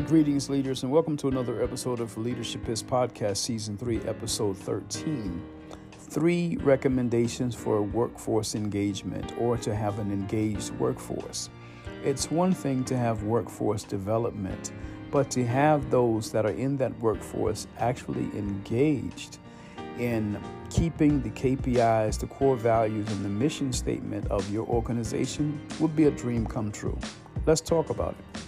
Greetings, leaders, and welcome to another episode of Leadership is Podcast, Season 3, Episode 13. 3 recommendations for workforce engagement or to have an engaged workforce. It's one thing to have workforce development, but to have those that are in that workforce actually engaged in keeping the KPIs, the core values, and the mission statement of your organization would be a dream come true. Let's talk about it.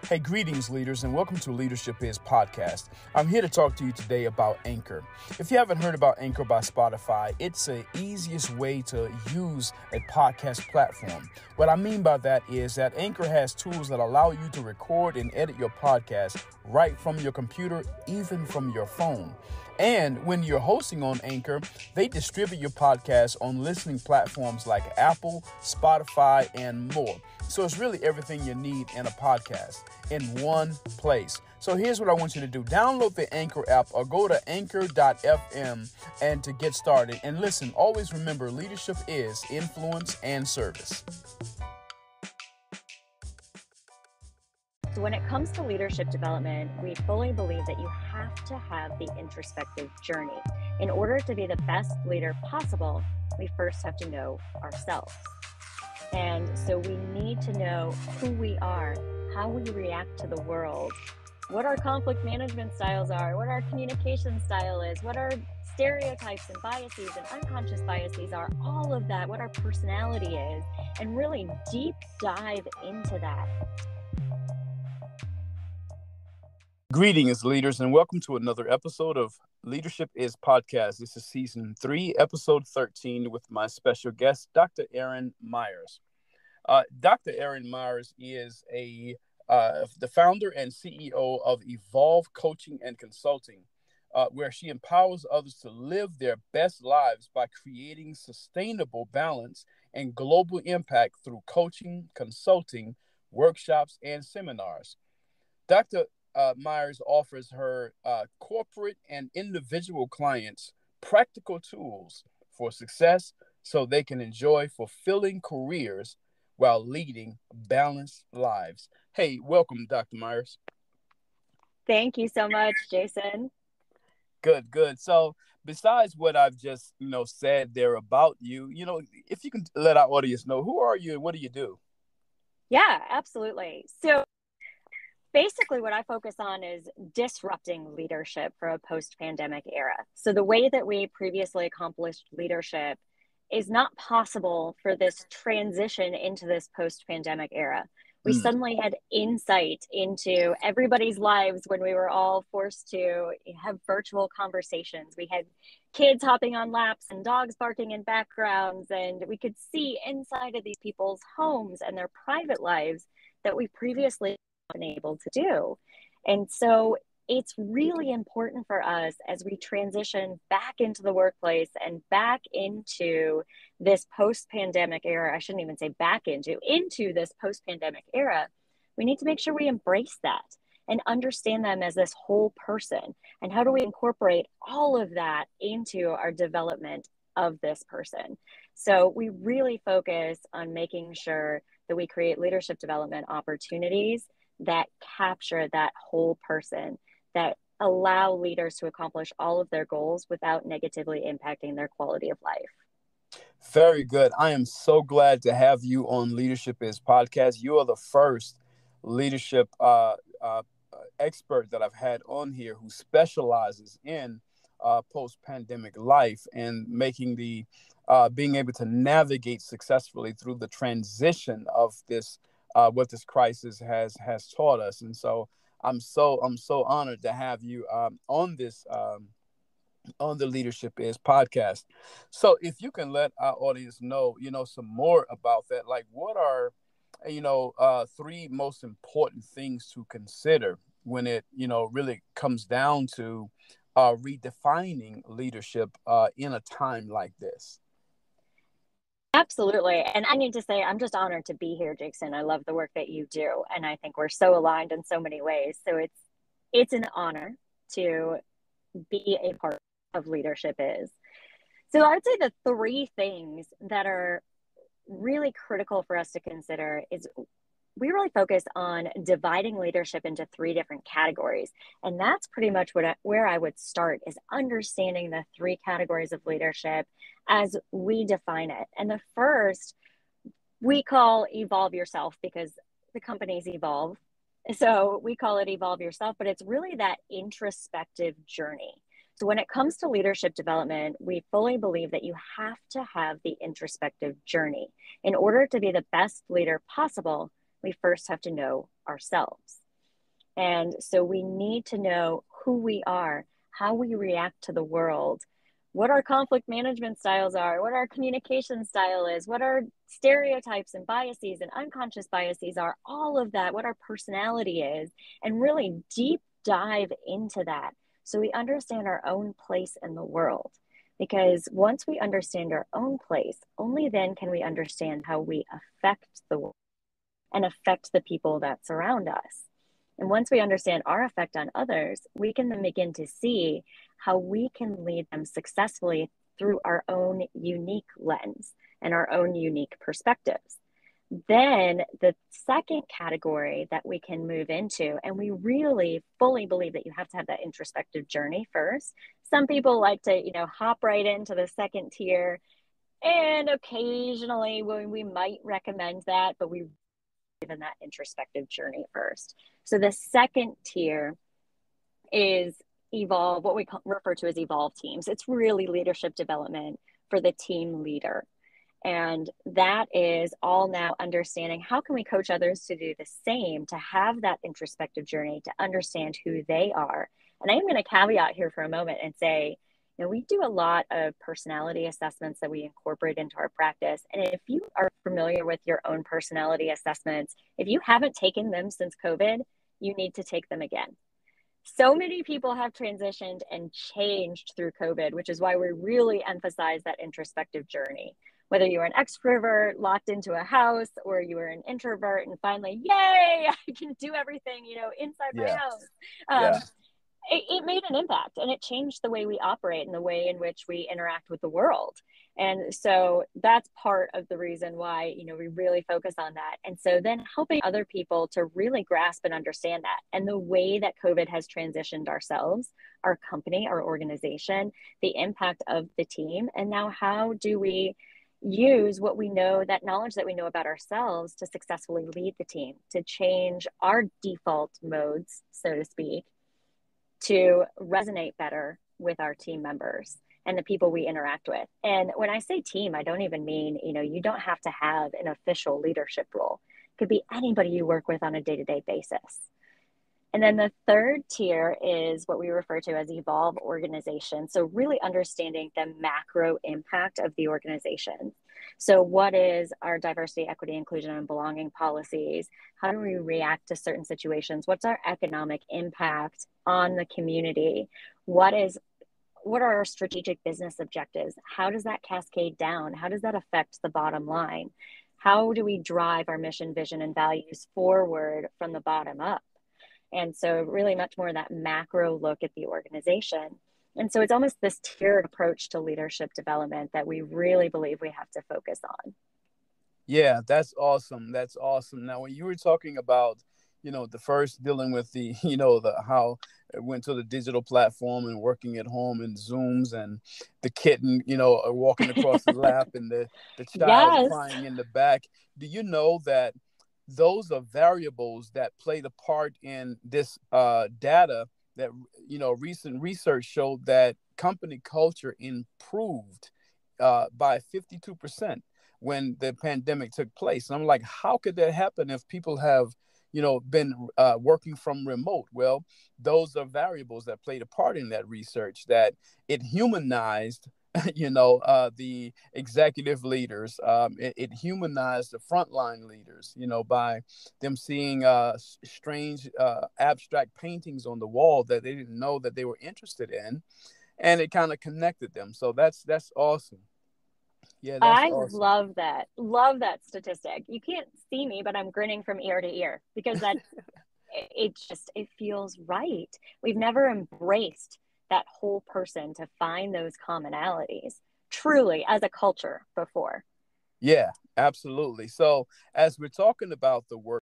Hey, greetings, leaders, and welcome to Leadership is Podcast. I'm here to talk to you today about Anchor. If you haven't heard about Anchor by Spotify, it's the easiest way to use a podcast platform. What I mean by that is that Anchor has tools that allow you to record and edit your podcast right from your computer, even from your phone. And when you're hosting on Anchor, they distribute your podcast on listening platforms like Apple, Spotify, and more. So it's really everything you need in a podcast in one place. So here's what I want you to do. Download the Anchor app or go to anchor.fm and to get started. And listen, always remember, leadership is influence and service. So when it comes to leadership development, we fully believe that you have to have the introspective journey. In order to be the best leader possible, we first have to know ourselves. And so we need to know who we are, how we react to the world, what our conflict management styles are, what our communication style is, what our stereotypes and biases and unconscious biases are, all of that, what our personality is, and really deep dive into that. Greetings, leaders, and welcome to another episode of Leadership is Podcast. This is Season 3, Episode 13, with my special guest, Dr. Erin Mires. Dr. Erin Mires is the founder and CEO of Evolve Coaching and Consulting, where she empowers others to live their best lives by creating sustainable balance and global impact through coaching, consulting, workshops, and seminars. Dr. Mires offers her corporate and individual clients practical tools for success so they can enjoy fulfilling careers while leading balanced lives. Hey, welcome, Dr. Mires. Thank you so much, Jason. Good. So besides what I've just, said there about you, if you can let our audience know, who are you and what do you do? Yeah, absolutely. So basically, what I focus on is disrupting leadership for a post-pandemic era. So the way that we previously accomplished leadership is not possible for this transition into this post-pandemic era. We suddenly had insight into everybody's lives when we were all forced to have virtual conversations. We had kids hopping on laps and dogs barking in backgrounds, and we could see inside of these people's homes and their private lives that we previously been able to do. And so it's really important for us as we transition back into the workplace and back into this post-pandemic era. I shouldn't even say back into this post-pandemic era. We need to make sure we embrace that and understand them as this whole person. And how do we incorporate all of that into our development of this person? So we really focus on making sure that we create leadership development opportunities that capture that whole person, that allow leaders to accomplish all of their goals without negatively impacting their quality of life. Very good. I am so glad to have you on Leadership is Podcast. You are the first leadership expert that I've had on here who specializes in post-pandemic life and making being able to navigate successfully through the transition of this what this crisis has taught us. And so I'm so honored to have you on this on the Leadership is Podcast. So if you can let our audience know, some more about that, like what are 3 most important things to consider when it really comes down to redefining leadership in a time like this. Absolutely. And I need to say, I'm just honored to be here, Jason. I love the work that you do. And I think we're so aligned in so many ways. So it's an honor to be a part of Leadership Is. So I would say the 3 things that are really critical for us to consider is we really focus on dividing leadership into three different categories. And that's pretty much where I would start, is understanding the three categories of leadership as we define it. And the first we call evolve yourself, because the companies evolve. So we call it evolve yourself, but it's really that introspective journey. So when it comes to leadership development, we fully believe that you have to have the introspective journey. In order to be the best leader possible, we first have to know ourselves. And so we need to know who we are, how we react to the world, what our conflict management styles are, what our communication style is, what our stereotypes and biases and unconscious biases are, all of that, what our personality is, and really deep dive into that so we understand our own place in the world. Because once we understand our own place, only then can we understand how we affect the world and affect the people that surround us. And once we understand our effect on others, we can then begin to see how we can lead them successfully through our own unique lens and our own unique perspectives. Then the second category that we can move into, and we really fully believe that you have to have that introspective journey first. Some people like to, hop right into the second tier, and occasionally we might recommend that, but we in that introspective journey first. So the second tier is evolve, what we refer to as evolve teams. It's really leadership development for the team leader. And that is all now understanding how can we coach others to do the same, to have that introspective journey, to understand who they are. And I am going to caveat here for a moment and say, we do a lot of personality assessments that we incorporate into our practice. And if you are familiar with your own personality assessments, if you haven't taken them since COVID, you need to take them again. So many people have transitioned and changed through COVID, which is why we really emphasize that introspective journey. Whether you were an extrovert locked into a house, or you were an introvert and finally, yay, I can do everything, inside my Yeah. house. Yeah. It made an impact, and it changed the way we operate and the way in which we interact with the world. And so that's part of the reason why, we really focus on that. And so then helping other people to really grasp and understand that, and the way that COVID has transitioned ourselves, our company, our organization, the impact of the team, and now how do we use what we know, that knowledge that we know about ourselves, to successfully lead the team, to change our default modes, so to speak, to resonate better with our team members and the people we interact with. And when I say team, I don't even mean, you don't have to have an official leadership role. It could be anybody you work with on a day-to-day basis. And then the third tier is what we refer to as evolve organization. So really understanding the macro impact of the organization. So what is our diversity, equity, inclusion, and belonging policies? How do we react to certain situations? What's our economic impact on the community? What are our strategic business objectives? How does that cascade down? How does that affect the bottom line? How do we drive our mission, vision, and values forward from the bottom up? And so really much more that macro look at the organization. And so it's almost this tiered approach to leadership development that we really believe we have to focus on. Yeah, that's awesome. That's awesome. Now, when you were talking about, the first dealing with the, the how it went to the digital platform and working at home and Zooms, and the kitten, walking across the lap, and the child Yes. crying in the back. Do you know that those are variables that played a part in this data that, recent research showed that company culture improved by 52% when the pandemic took place. And I'm like, how could that happen if people have, been working from remote? Well, those are variables that played a part in that research, that it humanized the executive leaders. It humanized the frontline leaders, by them seeing strange abstract paintings on the wall that they didn't know that they were interested in, and it kind of connected them. So that's awesome. Yeah, that's I awesome. love that. Love that statistic. You can't see me, but I'm grinning from ear to ear, because it feels right. We've never embraced that whole person to find those commonalities truly as a culture before. Yeah, Absolutely. So, as we're talking about the work